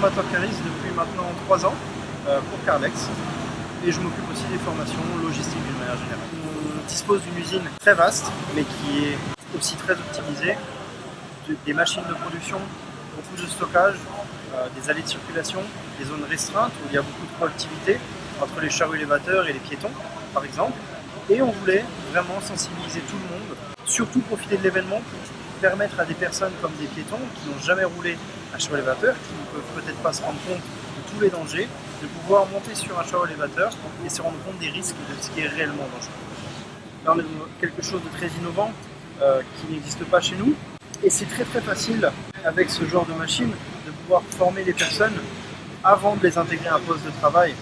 formateur cariste depuis maintenant 3 ans pour Carlex et je m'occupe aussi des formations logistiques d'une manière générale. On dispose d'une usine très vaste mais qui est aussi très optimisée, des machines de production, beaucoup de stockage, des allées de circulation, des zones restreintes où il y a beaucoup de proactivité entre les charrues élévateurs et les piétons par exemple. Et on voulait vraiment sensibiliser tout le monde, surtout profiter de l'événement pour permettre à des personnes comme des piétons qui n'ont jamais roulé à chariot élévateur, qui ne peuvent peut-être pas se rendre compte de tous les dangers, de pouvoir monter sur un chariot élévateur et se rendre compte des risques de ce qui est réellement dangereux. Là, on est dans quelque chose de très innovant qui n'existe pas chez nous. Et c'est très facile avec ce genre de machine de pouvoir former les personnes avant de les intégrer à un poste de travail.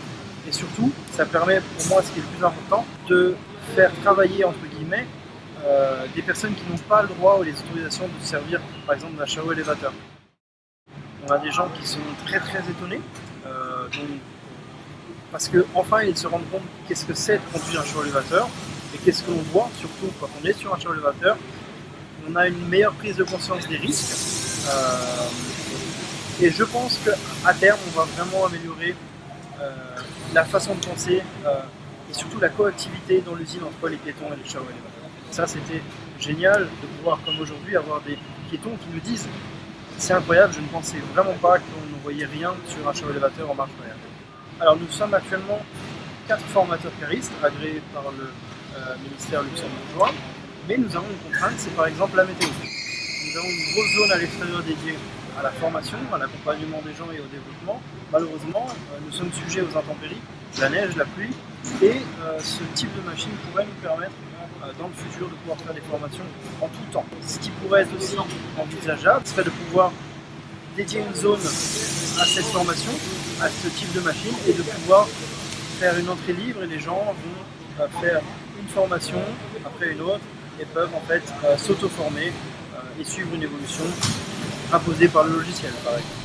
Et surtout, ça permet pour moi, ce qui est le plus important, de faire travailler entre guillemets des personnes qui n'ont pas le droit ou les autorisations de servir par exemple d'un chariot élévateur. On a des gens qui sont très étonnés parce qu'enfin ils se rendent compte qu'est-ce que c'est de conduire un chariot élévateur et qu'est-ce que l'on voit surtout quand on est sur un chariot élévateur. On a une meilleure prise de conscience des risques et je pense qu'à terme on va vraiment améliorer la façon de penser et surtout la coactivité dans l'usine entre les piétons et les chariots élévateurs. Ça c'était génial de pouvoir comme aujourd'hui avoir des piétons qui nous disent c'est incroyable, je ne pensais vraiment pas qu'on ne voyait rien sur un chariot élévateur en marche arrière. Alors nous sommes actuellement 4 formateurs caristes agréés par le ministère luxembourgeois, mais nous avons une contrainte, c'est par exemple la météo. Nous avons une grosse zone à l'extérieur dédiée à la formation, à l'accompagnement des gens et au développement. Malheureusement, nous sommes sujets aux intempéries, la neige, la pluie, et ce type de machine pourrait nous permettre dans le futur de pouvoir faire des formations en tout temps. Ce qui pourrait être aussi envisageable serait de pouvoir dédier une zone à cette formation, à ce type de machine, et de pouvoir faire une entrée libre et les gens vont faire une formation après une autre et peuvent en fait s'auto-former et suivre une évolution imposée par le logiciel par exemple.